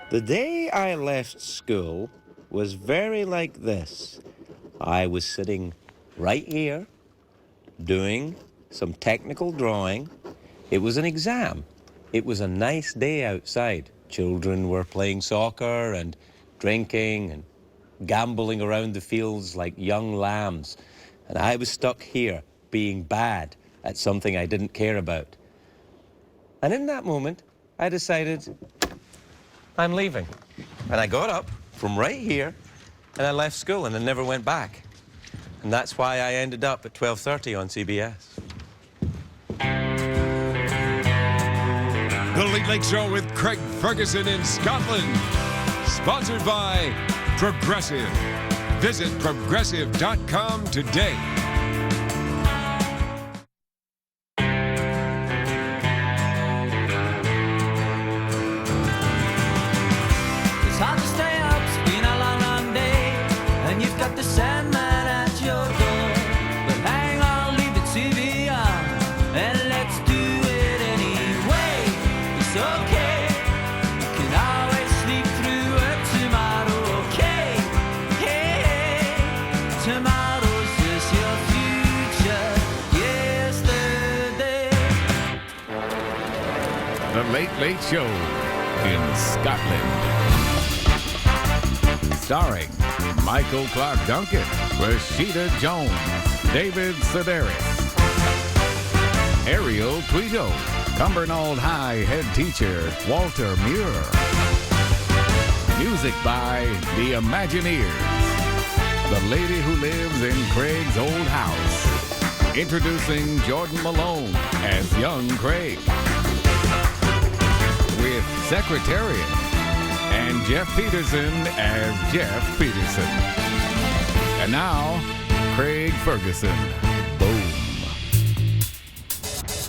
The day I left school was very like this. I was sitting right here doing some technical drawing. It was an exam. It was a nice day outside. Children were playing soccer and drinking and gambling around the fields like young lambs. And I was stuck here being bad at something I didn't care about. And in that moment, I decided I'm leaving. And I got up from right here and I left school and I never went back. And that's why I ended up at 12:30 on CBS. The Late Late Show with Craig Ferguson in Scotland. Sponsored by Progressive. Visit progressive.com today. It's hard to stay up, it's been a long, long day, and you've got the Sandman at your door. But hang on, leave the TV on, and let's do it anyway. It's okay, you can always sleep through it tomorrow, okay? Hey, tomorrow's just your future yesterday. The Late Late Show in Scotland. Starring Michael Clarke Duncan, Rashida Jones, David Sedaris, Ariel Tweto, Cumbernauld High head teacher Walter Muir. Music by The Imagineers, the lady who lives in Craig's old house. Introducing Jordan Malone as young Craig. With Secretariat and Jeff Peterson as Jeff Peterson. And now, Craig Ferguson. Boom.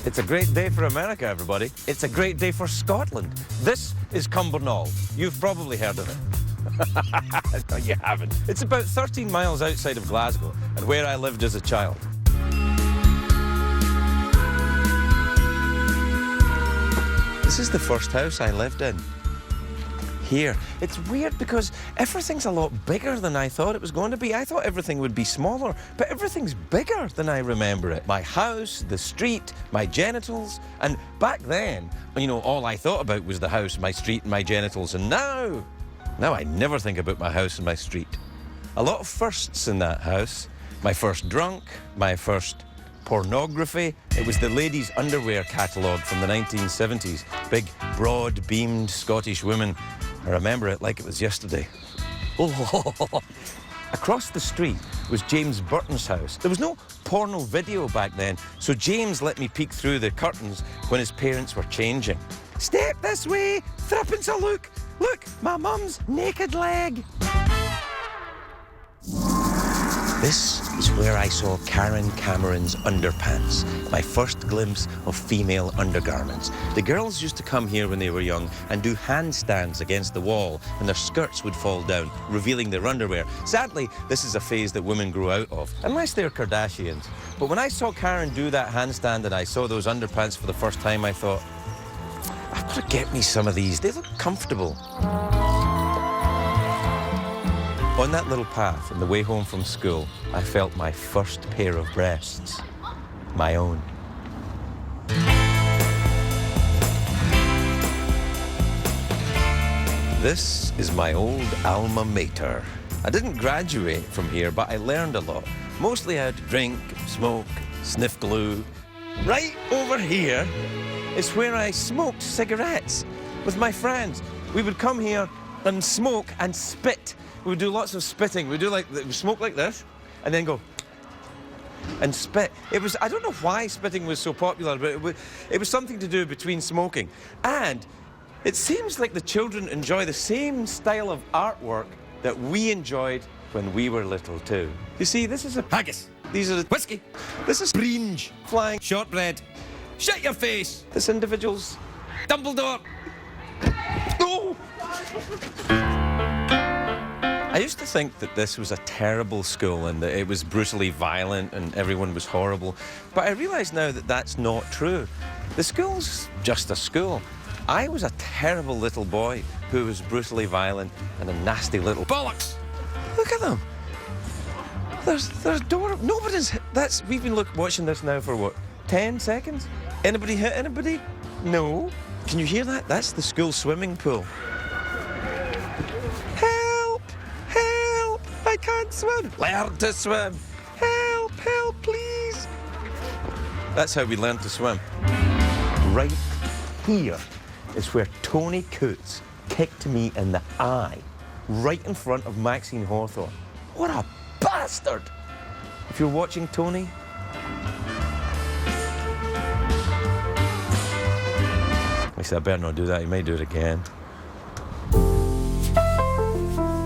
It's a great day for America, everybody. It's a great day for Scotland. This is Cumbernauld. You've probably heard of it. No, you haven't. It's about 13 miles outside of Glasgow and where I lived as a child. This is the first house I lived in. Here. It's weird because everything's a lot bigger than I thought it was going to be. I thought everything would be smaller, but everything's bigger than I remember it. My house, the street, my genitals. And back then, you know, all I thought about was the house, my street, and my genitals. And now I never think about my house and my street. A lot of firsts in that house. My first drunk, my first pornography. It was the ladies' underwear catalogue from the 1970s. Big, broad-beamed Scottish women. I remember it like it was yesterday. Oh. Across the street was James Burton's house. There was no porno video back then, so James let me peek through the curtains when his parents were changing. Step this way, threepence a look. Look, my mum's naked leg. This is where I saw Karen Cameron's underpants, my first glimpse of female undergarments. The girls used to come here when they were young and do handstands against the wall, and their skirts would fall down, revealing their underwear. Sadly, this is a phase that women grow out of, unless they're Kardashians. But when I saw Karen do that handstand and I saw those underpants for the first time, I thought, I've got to get me some of these. They look comfortable. On that little path on the way home from school, I felt my first pair of breasts. My own. This is my old alma mater. I didn't graduate from here, but I learned a lot. Mostly how to drink, smoke, sniff glue. Right over here is where I smoked cigarettes with my friends. We would come here and smoke and spit. We would do lots of spitting. We smoke like this, and then go and spit. I don't know why spitting was so popular, but it was something to do between smoking. And it seems like the children enjoy the same style of artwork that we enjoyed when we were little too. You see, this is a haggis. These are the whiskey. This is bringe, flying shortbread. Shut your face. This individual's Dumbledore. No! I used to think that this was a terrible school and that it was brutally violent and everyone was horrible. But I realise now that that's not true. The school's just a school. I was a terrible little boy who was brutally violent and a nasty little bollocks. Look at them. There's door. Nobody's. We've been watching this now for what? 10 seconds? Anybody hit anybody? No. Can you hear that? That's the school swimming pool. Help! Help! I can't swim. Learn to swim. Help! Help, please. That's how we learn to swim. Right here is where Tony Coots kicked me in the eye, right in front of Maxine Hawthorne. What a bastard! If you're watching, Tony, I said, I better not do that. He may do it again.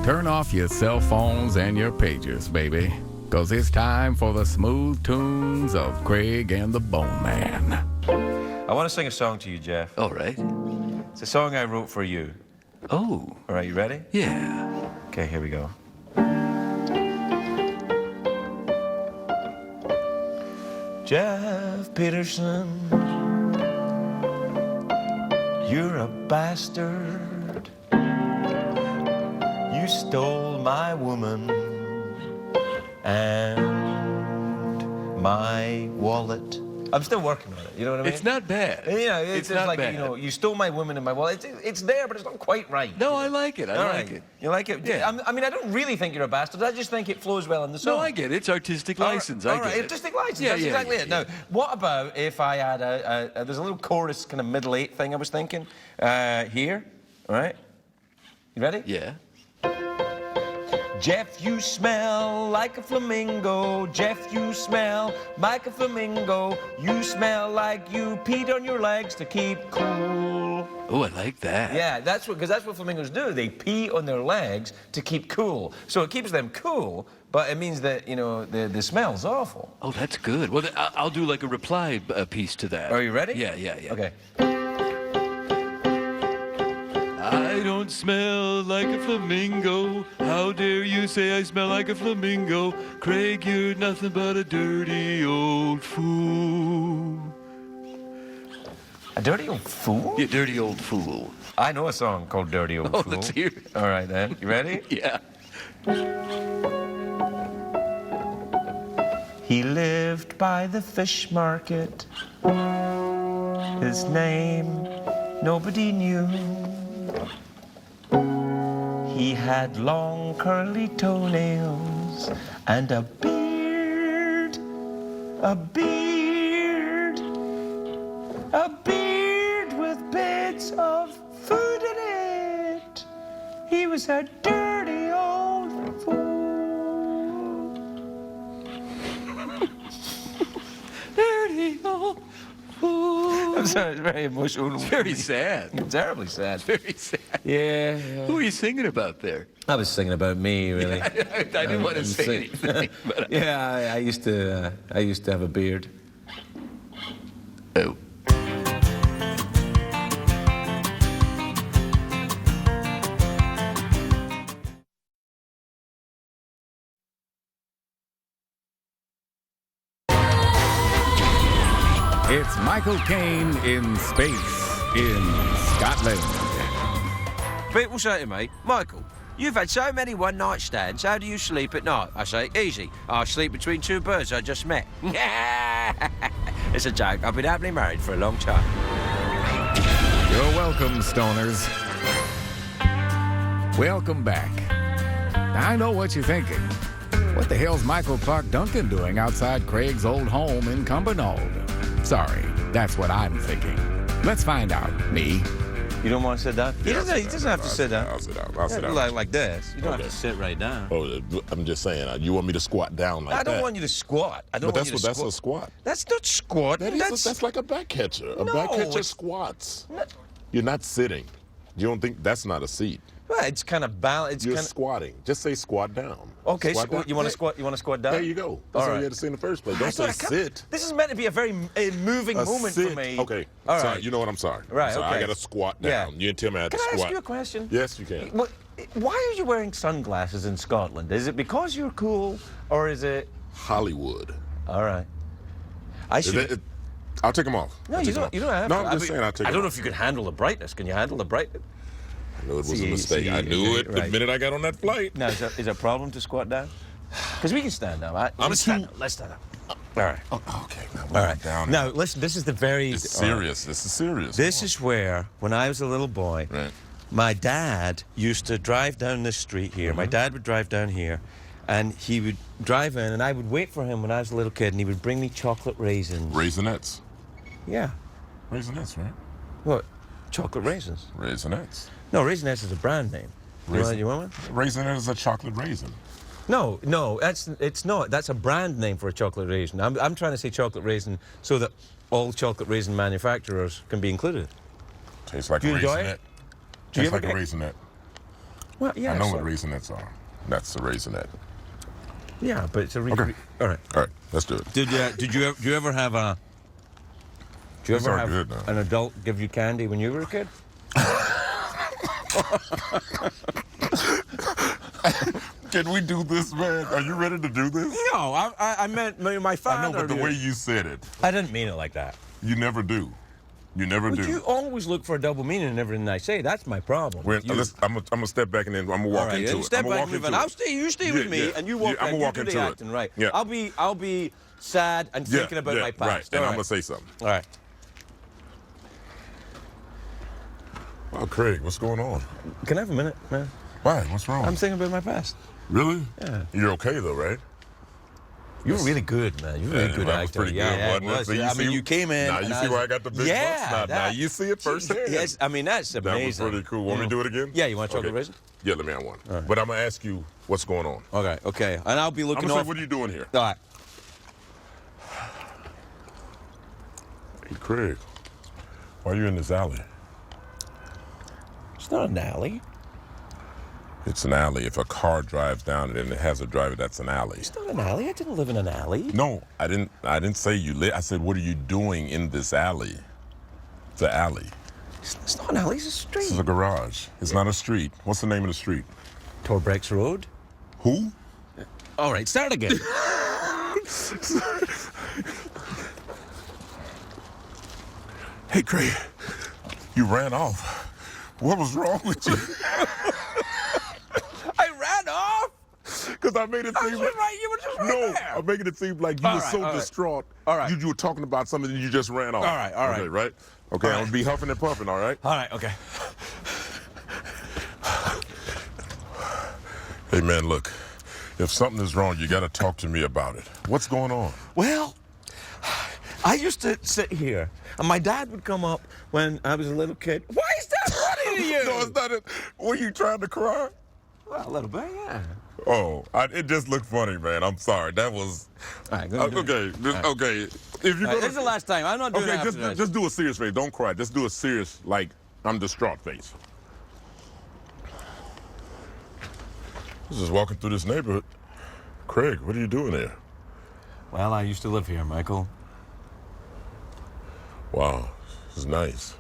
Turn off your cell phones and your pagers, baby, because it's time for the smooth tunes of Craig and the Bone Man. I want to sing a song to you, Jeff. All right. It's a song I wrote for you. Oh. All right, you ready? Yeah. Okay, here we go. Jeff Peterson, you're a bastard. You stole my woman and my wallet. I'm still working on it, you know what I mean? It's not bad. Yeah, it's not like, bad. you know, you stole my woman and my wallet. It's there, but it's not quite right. No, I like it. I like it. You like it? Yeah. I mean, I don't really think you're a bastard. I just think it flows well in the song. No, I get it. It's artistic license. All I right, get it. artistic license. Yeah, That's yeah, exactly yeah, it. yeah. Now, what about if I had there's a little chorus kind of middle eight thing I was thinking here, all right? You ready? Yeah. Jeff, you smell like a flamingo. Jeff, you smell like a flamingo. You smell like you peed on your legs to keep cool. Oh, I like that. Yeah, because that's what flamingos do. They pee on their legs to keep cool. So it keeps them cool, but it means that, you know, the smell's awful. Oh, that's good. Well, I'll do like a reply piece to that. Are you ready? Yeah. Okay. I don't smell like a flamingo. How dare you say I smell like a flamingo? Craig, you're nothing but a dirty old fool. A dirty old fool? You dirty old fool. I know a song called Dirty Old Oh, Fool. let's hear it. All right, then. You ready? Yeah. He lived by the fish market. His name nobody knew. He had long curly toenails and a beard, a beard, a beard with bits of food in it. He was a dirty old fool. Dirty old fool. I'm sorry, it's very emotional. It's very sad. Terribly sad. Very sad. Yeah. Who are you singing about there? I was singing about me, really. I didn't want to say anything. But Yeah, I used to have a beard. Oh. It's Michael Caine in space in Scotland. People say to me, Michael, you've had so many one-night stands, how do you sleep at night? I say, easy. I sleep between two birds I just met. It's a joke. I've been happily married for a long time. You're welcome, stoners. Welcome back. Now, I know what you're thinking. What the hell's Michael Clarke Duncan doing outside Craig's old home in Cumbernauld? Sorry, that's what I'm thinking. Let's find out, me. You don't want to sit down? He Yeah, doesn't have to sit down. I'll sit down. I'll sit down. Like this. You don't have Okay. to sit right down. Oh, I'm just saying. You want me to squat down like I that? don't want you to squat. I don't But want you to that's squat. a squat. That's not squatting. That's like a back catcher. A No, back catcher it's- squats. No. You're not sitting. You don't think that's not a seat? Well, it's kind of balanced. You're It's kind squatting. Just say squat down. okay. Squat down. You want to Hey, squat? You want to squat down? There you go. That's all right. you had to say in the first place. Don't I say can't- sit. This is meant to be a very moving A moment sit. for me. Okay. All Sorry. right. You know what? I'm sorry. Right, I'm sorry. okay. I got to squat Yeah. down. You didn't tell me I had Can to I squat. ask you a question? Yes, you can. Well, why are you wearing sunglasses in Scotland? Is it because you're cool, or is it? Hollywood. All right. I Is should. that- I'll take them off. No, you don't have No, to. I'm just saying I'll take I don't them know off. if you can handle the brightness. Can you handle the brightness? I knew it was a See, mistake. see, I knew it the right. minute I got on that flight. Now, is it a problem to squat down? Because we can stand up. Right? I'm Let's too- stand up. Let's stand up. All right. Okay, now All we're right. down. Now, listen, this is the very... It's serious. This is serious. This is where, when I was a little boy, Right. my dad used to drive down this street here. My dad would drive down here, and he would drive in, and I would wait for him when I was a little kid, and he would bring me chocolate raisins. Raisinets. Yeah. Raisinets, right? What? Chocolate raisins? Raisinets. No, Raisinets is a brand name. You want one? Raisinette is a chocolate raisin. No, it's not. That's a brand name for a chocolate raisin. I'm trying to say chocolate raisin so that all chocolate raisin manufacturers can be included. Tastes like Do you a enjoy raisinette. it? Do you Tastes like ever a get- raisinette. Well, yeah. I know so- what raisinets are. That's a raisinette. Yeah, but it's a Okay. All right. All right, let's do it. Did you ever have a? Did you These ever are have good, though. an adult give you candy when you were a kid? Can we do this, man? Are you ready to do this? No, I meant my father. I know, but the did. way you said it, I didn't mean it like that. you never do. You never But do. you always look for a double meaning in everything I say. That's my problem. I'm gonna step back and then I'm gonna walk All right, into you it. step I'm gonna back walk and move into in. it. I'll stay. You stay with me, and you walk. I'm gonna walk you do into the it. acting, right? Yeah. I'll be sad and thinking about my past. Right, and All I'm gonna say something. All right. Oh, Craig, what's going on? Can I have a minute, man? Why? What's wrong? I'm thinking about my past. Really? Yeah. You're okay though, right? You were really good, man. You were really Yeah, good that was actor. pretty Yeah, good, yeah, wasn't it? it was. So you I mean, see- you came in. Now you and see where I got the big yeah, bucks? Now you see it firsthand. Yes, I mean that's That amazing. was pretty cool. Want me to do it again? Yeah, you want a chocolate Okay. raisin? Yeah, let me have one. But I'm gonna ask you what's going on. Okay, and I'll be I'm looking gonna say, off. what are you doing here? All right. Hey, Craig, why are you in this alley? It's not an alley. It's an alley. If a car drives down it and it has a driver, that's an alley. It's not an alley. I didn't live in an alley. No, I didn't say you lit. I said, what are you doing in this alley? It's an alley. It's not an alley. It's a street. This is a garage. It's not a street. What's the name of the street? Torbrex Road. Who? All right, start again. Hey, Craig, you ran off. What was wrong with you? I ran off. Because I made it I seem was like... right. You were just right No, there. I'm making it seem like you All were right, so all right. distraught. All right. You were talking about something and you just ran off. All right, all right. Okay, right? Okay, All I'm right. gonna be huffing and puffing, all right? All right. Okay. Hey, man, look. If something is wrong, you gotta talk to me about it. What's going on? Well, I used to sit here, and my dad would come up when I was a little kid. Why is that funny to you? No, it's not it. Were you trying to cry? Well, a little bit, yeah. Oh, it just looked funny, man. I'm sorry. That was... All right, go okay, okay. If you're All right, gonna... this is the last time. I'm not doing Okay, that after this. just do a serious face. Don't cry. Just do a serious, like, I'm distraught face. Just walking through this neighborhood. Craig, what are you doing here? Well, I used to live here, Michael. Wow, this is nice.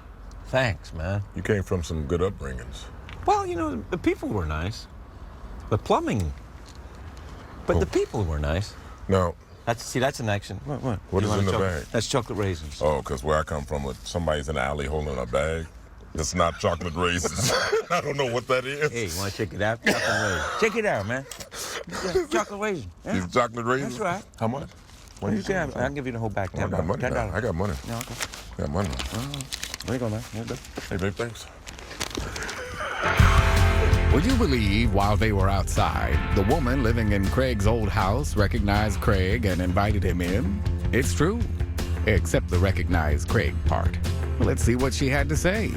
Thanks, man. You came from some good upbringings. Well, you know, the people were nice. The plumbing. But the people were nice. Now, That's an action. What? What You is want in a the chocolate- bag? That's chocolate raisins. oh, because where I come from, somebody's in the alley holding a bag. It's not chocolate raisins. I don't know what that is. Hey, you want to check it out? Chocolate raisins. Check it out, man. Yeah, chocolate raisins. Yeah. These chocolate raisins? That's right. How much? What do you say? I'll give you the whole bag. I got money now. I got money. Yeah, okay. I got money. There you go, man. Here you go. Hey, babe, thanks. Would you believe while they were outside, the woman living in Craig's old house recognized Craig and invited him in? It's true, except the recognized Craig part. Let's see what she had to say.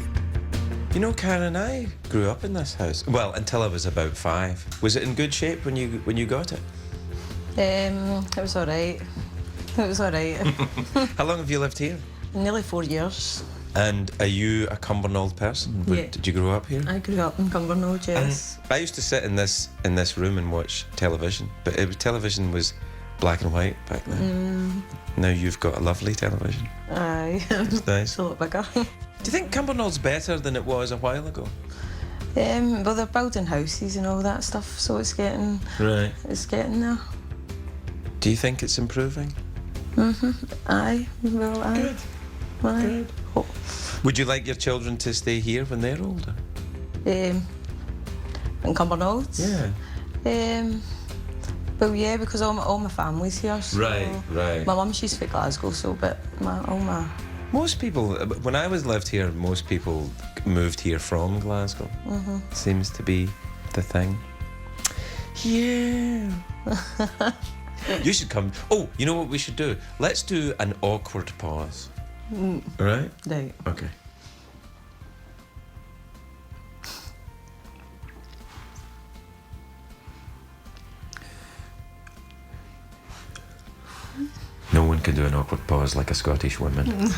You know, Karen, I grew up in this house. Well, until I was about 5. Was it in good shape when you got it? It was all right. It was all right. How long have you lived here? Nearly 4 years. And are you a Cumbernauld person? Yeah. Did you grow up here? I grew up in Cumbernauld, yes. I used to sit in this room and watch television, but television was black and white back then. Now you've got a lovely television. Aye. It's nice. It's a lot bigger. Do you think Cumbernaulds better than it was a while ago? Well, they're building houses and all that stuff, so it's getting Right. there. Do you think it's improving? Aye. Well, aye. Good. Right. Oh. Would you like your children to stay here when they're older? In Cumbernauld? Yeah. Well, yeah, because all my family's here. So right. My mum, she's from Glasgow, so but all my. Most people, when I lived here, most people moved here from Glasgow. Seems to be the thing. Yeah. You should come. Oh, you know what we should do? Let's do an awkward pause. All right? Right. Okay. No one can do an awkward pause like a Scottish woman.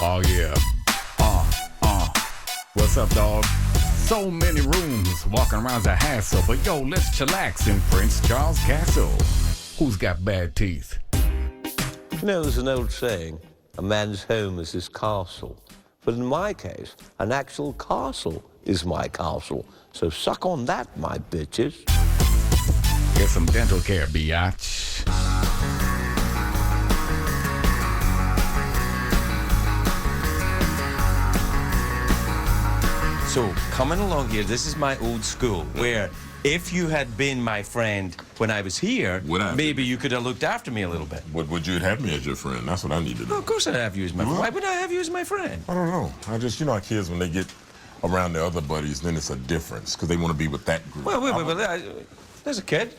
Oh, yeah. What's up, dog? So many rooms, walking around's a hassle, but yo, let's chillax in Prince Charles Castle. Who's got bad teeth? You know, there's an old saying, a man's home is his castle. But in my case, an actual castle is my castle. So suck on that, my bitches. Get some dental care, biatch. So, coming along here, this is my old school, where if you had been my friend when I was here, maybe you could have looked after me a little bit. Would you have me as your friend? That's what I need to do. Well, of course I'd have you as my friend. Why would I have you as my friend? I don't know. I just, you know, our kids, when they get around their other buddies, then it's a difference, because they want to be with that group. Well, there's a kid.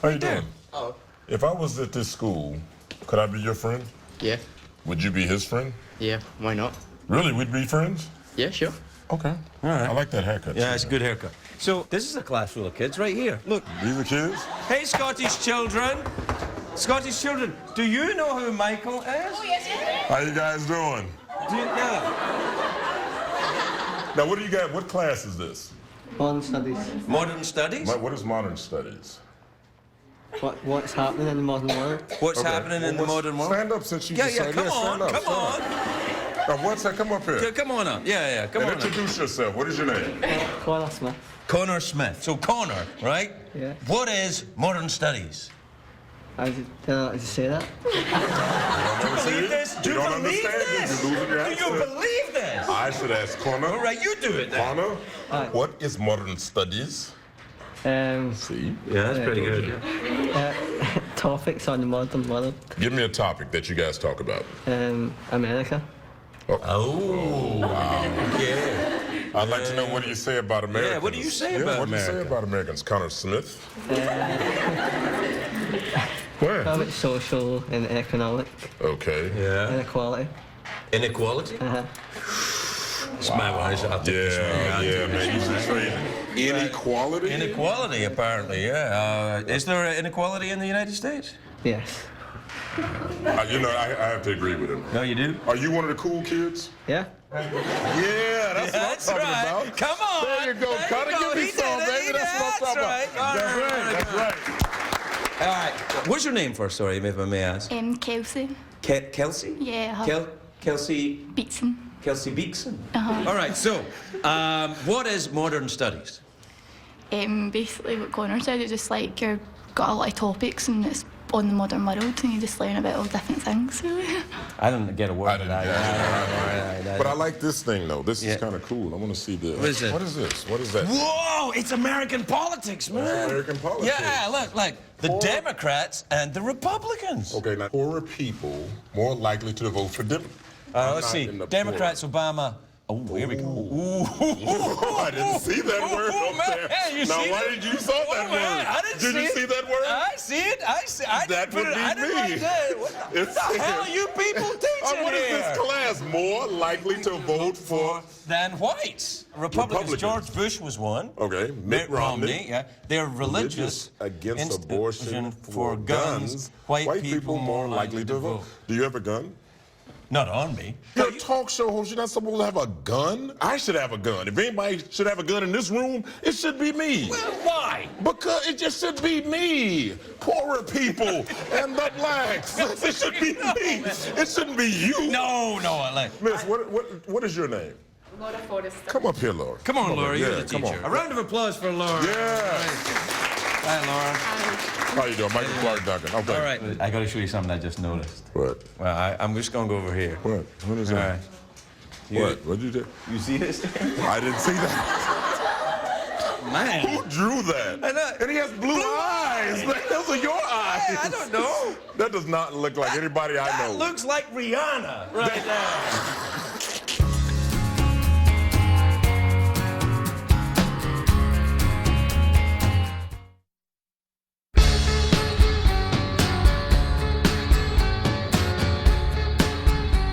How you doing? Oh. If I was at this school, could I be your friend? Yeah. Would you be his friend? Yeah, why not? Really? We'd be friends? Yeah, sure. Okay. All right. I like that haircut. Yeah, it's a good haircut. So, this is a class full of kids right here. Look. These are kids? Hey, Scottish children. Scottish children, do you know who Michael is? Oh, yes. How you guys doing? Do you know? Now, what do you got? What class is this? Modern studies. Modern studies? What is modern studies? What's happening in the modern world? What's happening in the modern world? Stand up since you Yeah, decided. come on, come on. Now, what's that? Come up here. Come on up. Yeah, come and on introduce yourself. What is your name? Connor Smith. Connor Smith. So, Connor, right? Yeah. What is modern studies? I didn't know how to say that. Believe this? Do you believe this? You're losing your Do you accent. believe this? I should ask Connor. All right, you do it then. Connor, Aye. what is modern studies? See? Yeah, that's pretty good. Topics on the modern world. Give me a topic that you guys talk about. America. Oh, wow. Yeah. I'd like to know what do you say about Americans? Yeah, what do you say about What do you say America? about Americans? Connor Smith? Where? About social and economic Okay. Yeah. inequality. Inequality? It's my words. I'll take this one. Yeah, man. You should say inequality? Inequality, apparently, yeah. Is there inequality in the United States? Yes. You know, I have to agree with him. No, you do? Are you one of the cool kids? Yeah? Yeah, that's what I'm talking about. Come on. There you go. Kind of give me some, baby. That's what I'm talking about. That's right. All right. What's your name first? Sorry, if I may ask. Kelsey. Kelsey? Yeah. Kelsey Beatson. Kelsey Beekson. All right. So, what is modern studies? Basically, what Connor said, it's just like you've got a lot of topics and it's on the modern world and you just learn about all different things, really. I didn't get a word of that. But I like this thing, though. This is kind of cool. I want to see this. What is it? What is this? What is that? Whoa! It's American politics, man. It's American politics. Yeah, look. The Democrats and the Republicans. Okay, now, poorer people more likely to vote for Democrats. Let's see. Democrats, Obama. Oh, here we go. Ooh. I didn't see that word up there. You now, see why did you saw that word? I didn't did see you see that word? I see it. I that would be me. What the hell are you people teaching what is this class? More likely to vote for than whites. Republicans. George Bush was one. Okay. Mitt Romney. Yeah. They're religious against abortion for guns. White people more likely to vote. Do you have a gun? Not on me. You're a talk show host. You're not supposed to have a gun. I should have a gun. If anybody should have a gun in this room, it should be me. Well, why? Because it just should be me. Poorer people and the blacks. It should be me. It shouldn't be you. No. Miss, what is your name? Laura Forrester. Come up here, Laura. Come on, Laura, you're Yeah, the come teacher. on. A round of applause for Laura. Yeah. Hi, Laura. How you doing? Michael Clarke, Duncan. Okay. All right. I got to show you something I just noticed. What? Well, I'm just going to go over here. What? What is All that? right. What? What'd you do? You see this? I didn't see that. Man. Who drew that? I know. And he has blue eyes. Those are your eyes. I don't know. That does not look like anybody I know. That looks like Rihanna right there.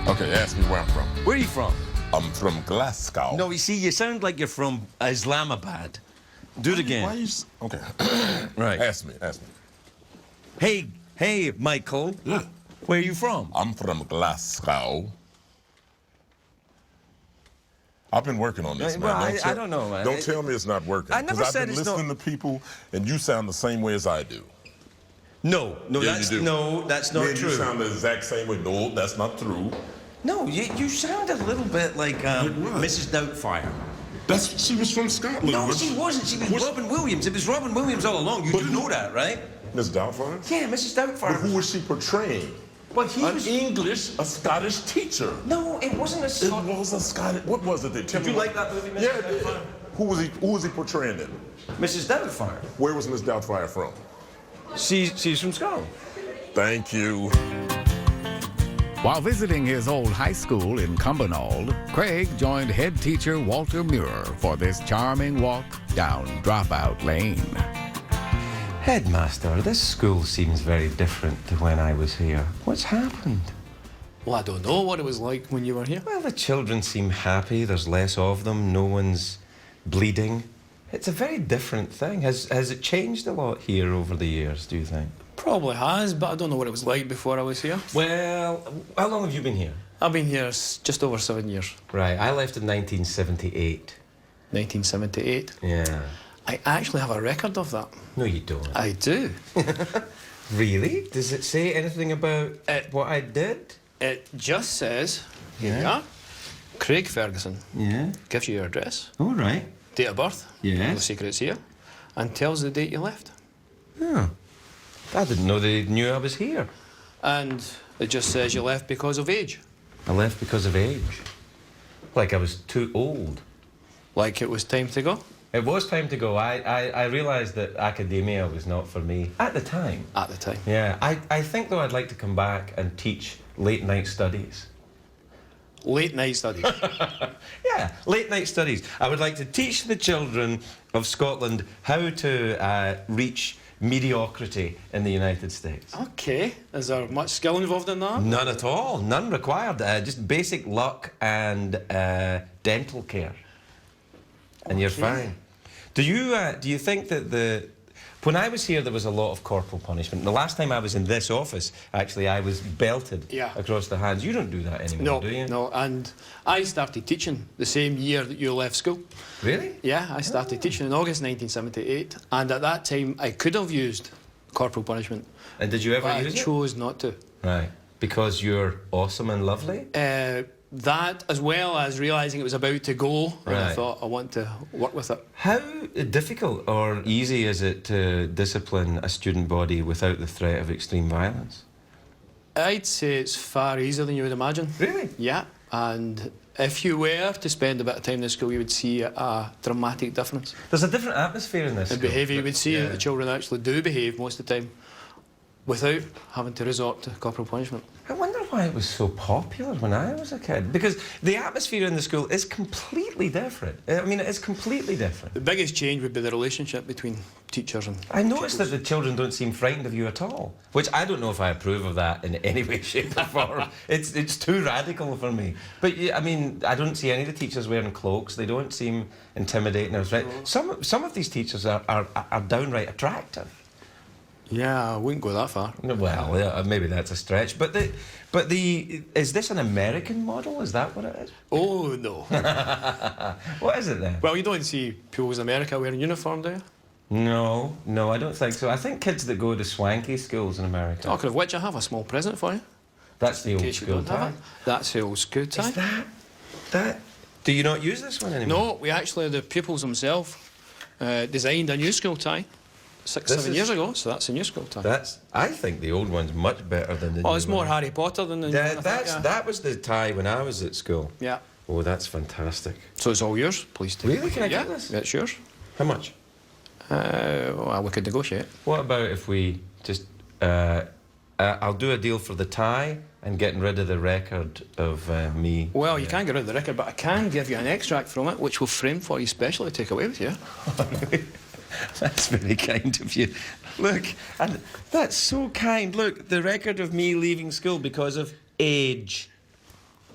Okay, ask me where I'm from. Where are you from? I'm from Glasgow. No, you see, you sound like you're from Islamabad. Do it again. Why you... Okay. Right. Ask me. Hey, Michael. Yeah. Where are you from? I'm from Glasgow. I've been working on this, man. Well, I don't know, man. Don't tell me it's not working. I never 'cause said I've been it's not- listening to people, and you sound the same way as I do. No, Yeah, that's you do. no, that's not Me and true. You sound the exact same way. No, that's not true. No, you sound a little bit like what? Mrs. Doubtfire. She was from Scotland. No, she wasn't. She was Robin Williams. It was Robin Williams all along. You do know that, right? Miss Doubtfire? Yeah, Mrs. Doubtfire. But who was she portraying? Well, he An was. English, a Scottish teacher. No, it wasn't a. It was a Scottish. What was it? Did you like that movie, Mrs. Yeah, I did. Doubtfire? Who was he portraying it? Mrs. Doubtfire. Where was Miss Doubtfire from? She's from Scotland. Thank you. While visiting his old high school in Cumbernauld, Craig joined head teacher Walter Muir for this charming walk down Dropout Lane. Headmaster, this school seems very different to when I was here. What's happened? Well, I don't know what it was like when you were here. Well, the children seem happy. There's less of them. No one's bleeding. It's a very different thing. Has it changed a lot here over the years, do you think? Probably has, but I don't know what it was like before I was here. Well, how long have you been here? I've been here just over 7 years. Right, I left in 1978. 1978. Yeah. I actually have a record of that. No, you don't. I do. Really? Does it say anything about what I did? It just says, here we are, Craig Ferguson. Yeah. Gives you your address, All right. date of birth, Yes. no secrets here, and tells the date you left. Oh. I didn't know they knew I was here. And it just says you left because of age. I left because of age. Like I was too old. Like it was time to go. It was time to go. I realised that academia was not for me at the time. At the time. Yeah, I think though I'd like to come back and teach late night studies. Late night studies. Yeah, late night studies. I would like to teach the children of Scotland how to reach mediocrity in the United States. Okay. Is there much skill involved in that? None at all, none required. Just basic luck and dental care. And you're fine. Do you think that when I was here there was a lot of corporal punishment? The last time I was in this office, actually, I was belted across the hands. You don't do that anymore, do you? No, and I started teaching the same year that you left school. Really? Yeah, I started teaching in August 1978, and at that time I could have used corporal punishment. And did you ever but use it? I chose not to. Right. Because you're awesome and lovely? That, as well as realising it was about to go, and I Right. thought I want to work with it. How difficult or easy is it to discipline a student body without the threat of extreme violence? I'd say it's far easier than you would imagine. Really? Yeah, and if you were to spend a bit of time in the school, you would see a dramatic difference. There's a different atmosphere in this In school. behaviour, you would see Yeah. that the children actually do behave most of the time without having to resort to corporal punishment. I wonder why it was so popular when I was a kid. Because the atmosphere in the school is completely different. I mean, it is completely different. The biggest change would be the relationship between teachers and I noticed that the children don't seem frightened of you at all, which I don't know if I approve of that in any way, shape or form. It's too radical for me. But yeah, I mean, I don't see any of the teachers wearing cloaks. They don't seem intimidating or threatening. Some of these teachers are downright attractive. Yeah, I wouldn't go that far. Well, yeah, maybe that's a stretch. But is this an American model? Is that what it is? Oh, no. What is it then? Well, you don't see people in America wearing uniform, do you? No, I don't think so. I think kids that go to swanky schools in America. Talking of which, I have a small present for you. That's the In old case you school don't have tie. it. That's the old school tie. Is that Do you not use this one anymore? No, we actually, the pupils themselves, designed a new school tie 6-7 years ago, so that's a new school tie. I think the old one's much better than the new one. Oh, it's more Harry Potter than the new one. That was the tie when I was at school. Yeah. Oh, that's fantastic. So it's all yours, please take it. Really? Can I get this? Yeah, it's yours. How much? Well, we could negotiate. What about if we just... I'll do a deal for the tie and getting rid of the record of me. Well, you can't get rid of the record, but I can give you an extract from it, which we'll frame for you specially to take away with you. That's very kind of you. Look, and that's so kind. Look, the record of me leaving school because of age.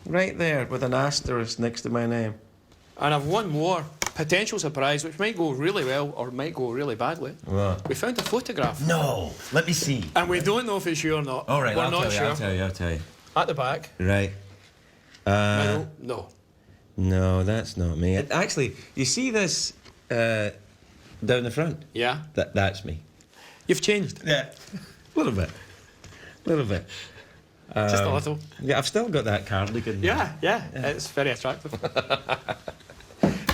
Right there, with an asterisk next to my name. And I've one more potential surprise, which might go really well or might go really badly. What? We found a photograph. No, let me see. And we don't know if it's you or not. All right, We're I'll not tell sure. you, I'll tell you. At the back. Right. No. No, that's not me. Actually, you see this down the front? Yeah. That's me. You've changed. Yeah. A little bit. A little bit. Just a little. Yeah, I've still got that cardigan. Yeah. It's very attractive.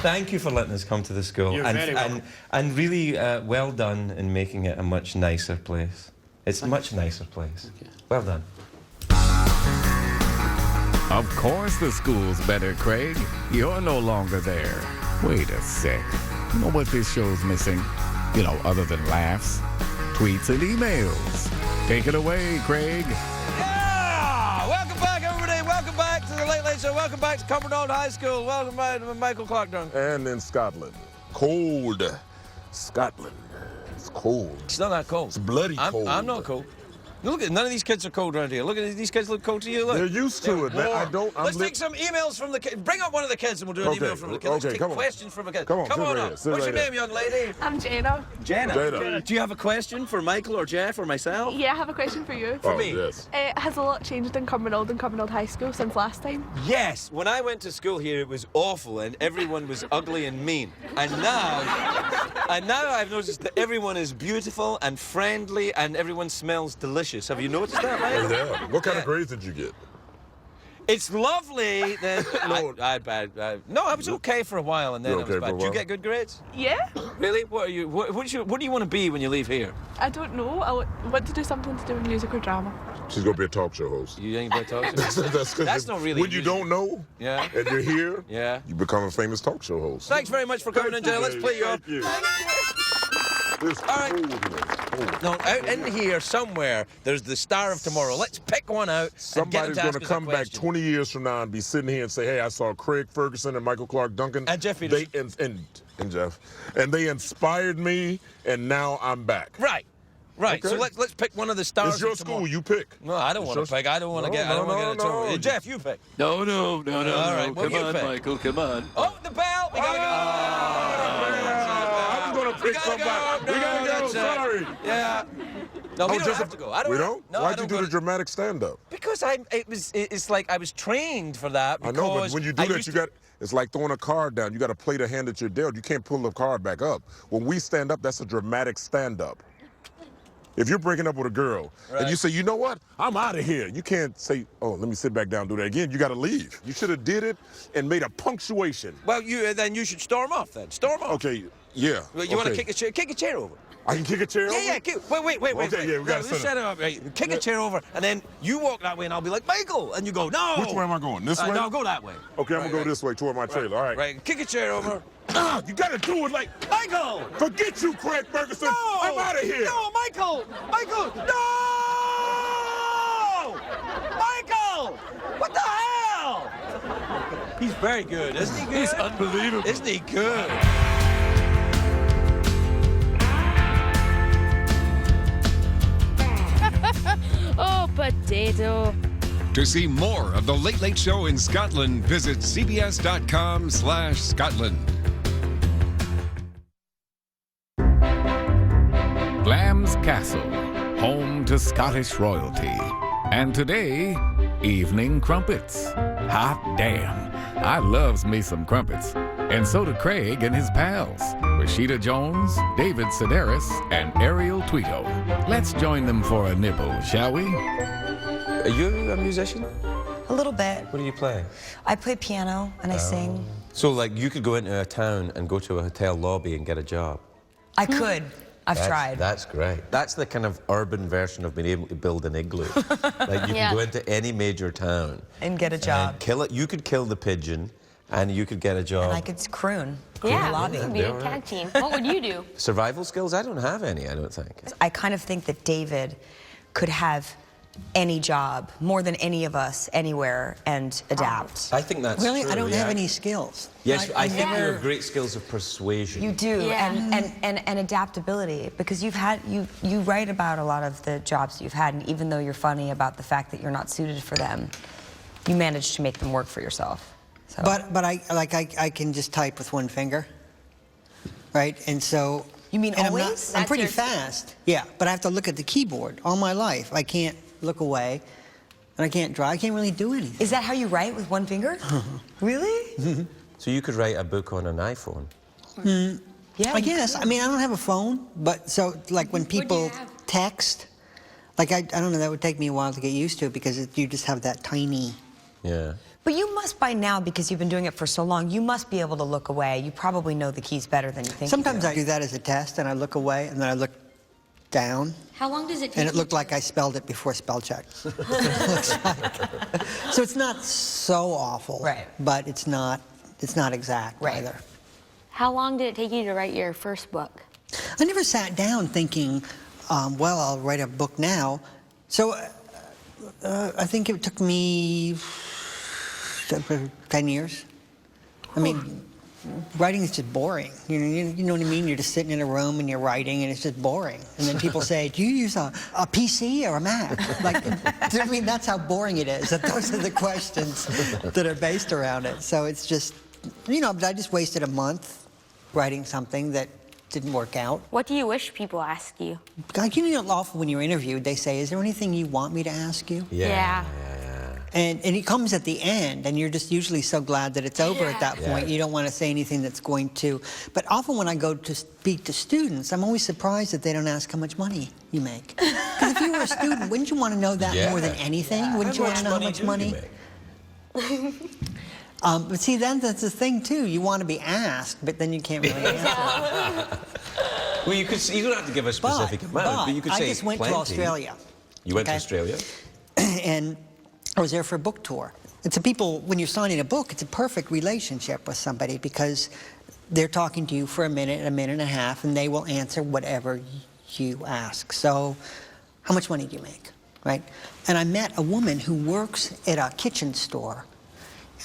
Thank you for letting us come to the school. You're very welcome. And really well done in making it a much nicer place. It's a much nicer place. Okay. Well done. Of course the school's better, Craig. You're no longer there. Wait a sec. You know what this show's missing? You know, other than laughs, tweets and emails. Take it away, Craig. Yeah! Welcome back, everybody. Welcome back to the Late Late Show. Welcome back to Cumbernauld High School. Welcome back to Michael Clarke, Duncan. And in Scotland. Cold. Scotland. It's cold. It's not that cold. It's bloody cold. I'm not cold. Look at none of these kids are cold around here. Look at these kids. Look cold to you. Look. They're used to it, man. I don't. Let's take some emails from the kids. Bring up one of the kids and we'll do an email from the kids. Let's take questions from a kid. Come on, come on up. Sit What's right your here. name, young lady? I'm Jenna. Jenna. Do you have a question for Michael or Jeff or myself? Yeah, I have a question for you. For me? Yes. Has a lot changed in Cumbernauld and Cumbernauld High School since last time? Yes. When I went to school here, it was awful and everyone was ugly and mean. And now I've noticed that everyone is beautiful and friendly and everyone smells delicious. Have you noticed that, Mike? Yeah. What kind of grades did you get? It's lovely that No. I had bad. No, I was okay for a while, and then You're I was okay for a bad. Did you while? get good grades? Yeah. Really? What are you? What do you want to be when you leave here? I don't know. I want to do something to do with music or drama. She's gonna be a talk show host. You ain't going to talk to me? That's not really When you don't know, Yeah. and you're here, Yeah. you become a famous talk show host. Thanks very much for coming in, Jenna. Let's play you up. Thank you. It's All right. cold here. Cold. No, out in here somewhere, there's the star of tomorrow. Let's pick one out. Somebody's going going to come back 20 years from now and be sitting here and say, hey, I saw Craig Ferguson and Michael Clarke Duncan. And Jeff They Peterson. and Jeff. And they inspired me, and now I'm back. Right. Right. Okay. So let's pick one of the stars. It's your of tomorrow. school. You pick. No, I don't want to pick. I don't want to get. I don't want to get it no. too. Jeff, you pick. No. All right, well, Come you on, pick. Michael, come on. Oh, the bell. We gotta I'm going to pick somebody. We got to go. Sorry. go. Yeah. No, we don't have to go. I don't. We don't? No, Why'd you do the dramatic stand-up? Because it's like I was trained for that. I know, but when you do that, it's like throwing a card down. You got to play the hand that you're dealt. You can't pull the card back up. When we stand up, that's a dramatic stand-up. If you're breaking up with a girl and you say, you know what, I'm out of here. You can't say, oh, let me sit back down and do that again. You got to leave. You should have did it and made a punctuation. Well, then you should storm off then. Storm off. Okay, yeah. Well, you want to kick a chair? Kick a chair over. I can kick a chair over? Yeah. Wait. Okay, yeah, we got to set it up. Right. Kick a chair over, and then you walk that way, and I'll be like, Michael, and you go, no. Which way am I going? This way? No, go that way. Okay, I'm going to go this way toward my trailer. All right. Right. Kick a chair over. You got to do it like, Michael! Forget you, Craig Ferguson. No! I'm out of here. No, Michael! No! Michael! What the hell? He's very good, isn't he good? He's unbelievable. Isn't he good? Oh, potato. To see more of The Late Late Show in Scotland, visit cbs.com/Scotland. Glam's Castle, home to Scottish royalty. And today, evening crumpets. Hot damn, I loves me some crumpets. And so do Craig and his pals, Rashida Jones, David Sedaris, and Ariel Tweto. Let's join them for a nibble, shall we? Are you a musician? A little bit. What do you play? I play piano and I sing. So, like, you could go into a town and go to a hotel lobby and get a job. I could. I've tried. That's great. That's the kind of urban version of being able to build an igloo. Like, you can go into any major town and get a job. And kill it. You could kill the pigeon, and you could get a job. And I could croon. Yeah, we could be a tag team. What would you do? Survival skills? I don't have any, I don't think. I kind of think that David could have any job, more than any of us, anywhere, and adapt. I think that's really, true, I don't have any skills. Yes, I think you have great skills of persuasion. You do, and adaptability, because you write about a lot of the jobs you've had, and even though you're funny about the fact that you're not suited for them, you manage to make them work for yourself. So. But I can just type with one finger, right? And so. You mean always? I'm pretty fast. Yeah, but I have to look at the keyboard all my life. I can't look away, and I can't draw. I can't really do anything. Is that how you write, with one finger? Really? So you could write a book on an iPhone? Yeah. I guess. I mean, I don't have a phone, but so like when people text, like I don't know, that would take me a while to get used to because you just have that tiny. Yeah. But you must by now, because you've been doing it for so long, you must be able to look away. You probably know the keys better than you think. Sometimes I do that as a test, and I look away, and then I look down. How long does it take? And it looked like I spelled it before spell check. So it's not so awful, right? But it's not exact either. How long did it take you to write your first book? I never sat down thinking, well, I'll write a book now. So I think it took me 10 years. I mean, writing is just boring. You know what I mean? You're just sitting in a room and you're writing, and it's just boring. And then people say, "Do you use a PC or a Mac?" Like, I mean, that's how boring it is. That those are the questions that are based around it. So it's just, but I just wasted a month writing something that didn't work out. What do you wish people asked you? Like, often when you're interviewed, they say, "Is there anything you want me to ask you?" Yeah. And it comes at the end, and you're just usually so glad that it's over at that point. You don't want to say anything that's going to. But often when I go to speak to students, I'm always surprised that they don't ask how much money you make. Because if you were a student, wouldn't you want to know that more than anything? Wouldn't you want to know how much money? But see, then that's the thing too. You want to be asked, but then you can't really answer. Well, you don't have to give a specific amount, but you could say I just went plenty. to Australia. You went to Australia? And I was there for a book tour. And so people, when you're signing a book, it's a perfect relationship with somebody because they're talking to you for a minute and a half, and they will answer whatever you ask. So, how much money do you make, right? And I met a woman who works at a kitchen store,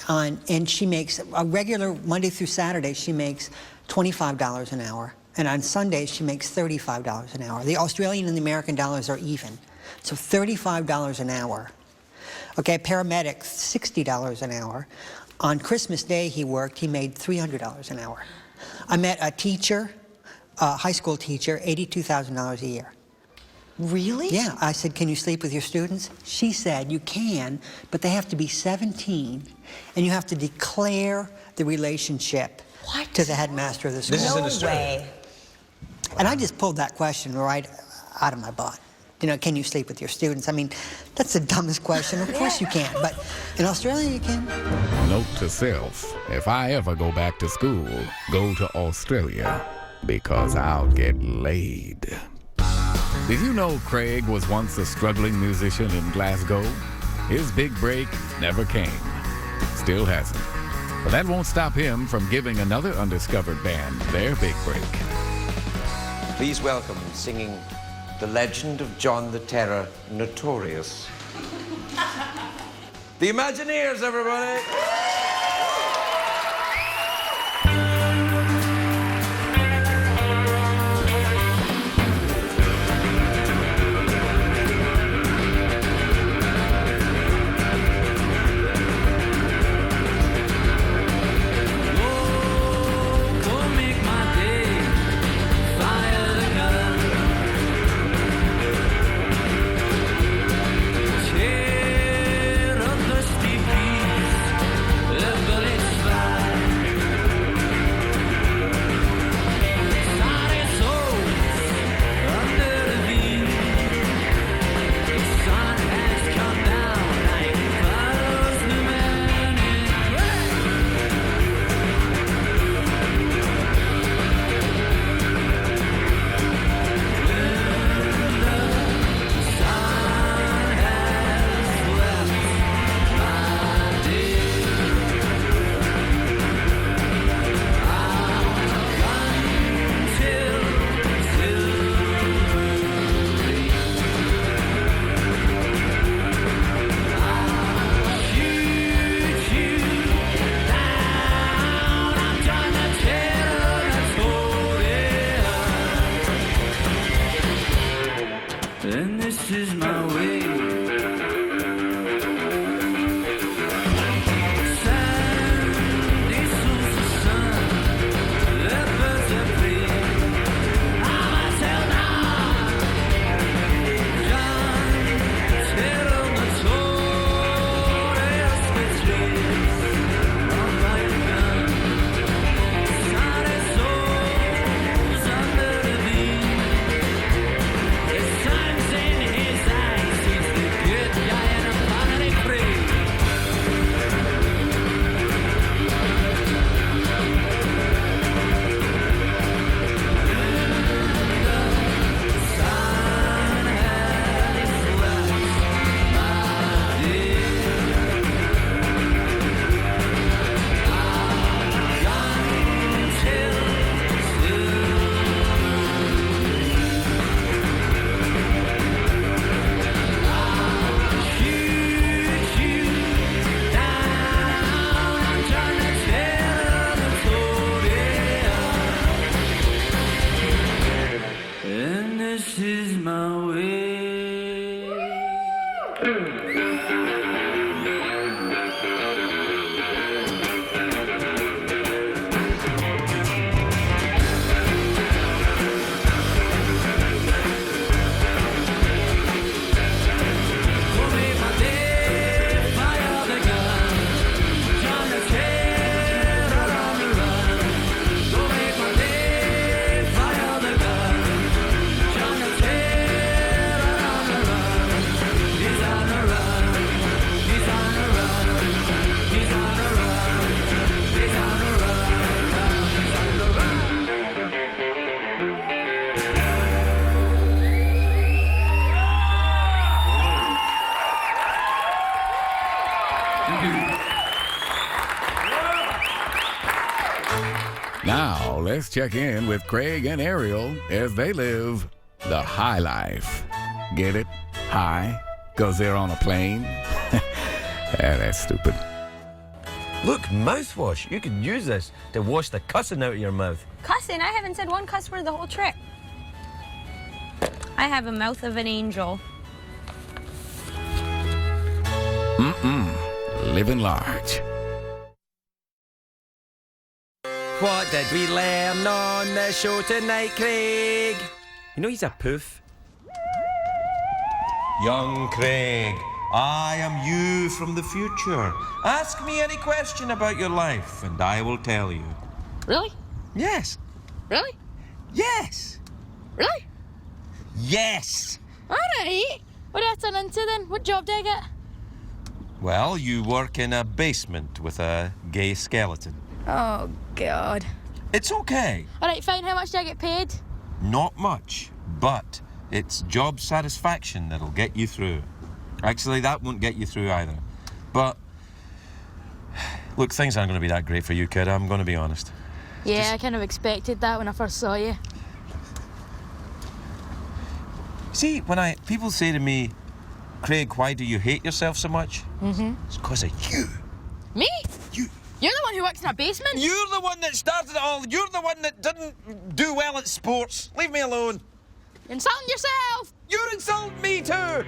and she makes a regular Monday through Saturday. She makes $25 an hour, and on Sundays she makes $35 an hour. The Australian and the American dollars are even, so $35 an hour. Okay, paramedic, $60 an hour. On Christmas Day he made $300 an hour. I met a teacher, a high school teacher, $82,000 a year. Really? Yeah, I said, "Can you sleep with your students?" She said, "You can, but they have to be 17, and you have to declare the relationship to the headmaster of the school." This is in Australia. Way. And I just pulled that question right out of my butt. Can you sleep with your students? I mean, that's the dumbest question. Of course you can, but in Australia you can. Note to self, if I ever go back to school, go to Australia, because I'll get laid. Did you know Craig was once a struggling musician in Glasgow? His big break never came. Still hasn't. But that won't stop him from giving another undiscovered band their big break. Please welcome, singing The Legend of John the Terror, Notorious. The Imagineers, everybody! Now, let's check in with Craig and Ariel as they live the high life. Get it? High? Because they're on a plane? That's stupid. Look, mouthwash. You can use this to wash the cussing out of your mouth. Cussing? I haven't said one cuss word the whole trip. I have a mouth of an angel. Living large. What did we learn on the show tonight, Craig? You know he's a poof. Young Craig, I am you from the future. Ask me any question about your life and I will tell you. Really? Yes. Really? Yes. Really? Yes. All right. What did I turn into then? What job did I get? Well, you work in a basement with a gay skeleton. Oh, God. It's okay. All right, fine. How much do I get paid? Not much, but it's job satisfaction that'll get you through. Actually, that won't get you through either. But, look, things aren't going to be that great for you, kid. I'm going to be honest. Yeah, I kind of expected that when I first saw you. See, when people say to me, Craig, why do you hate yourself so much? It's because of you. Me? You're the one who works in a basement? You're the one that started it all. You're the one that didn't do well at sports. Leave me alone. You're insulting yourself. You're insulting me too.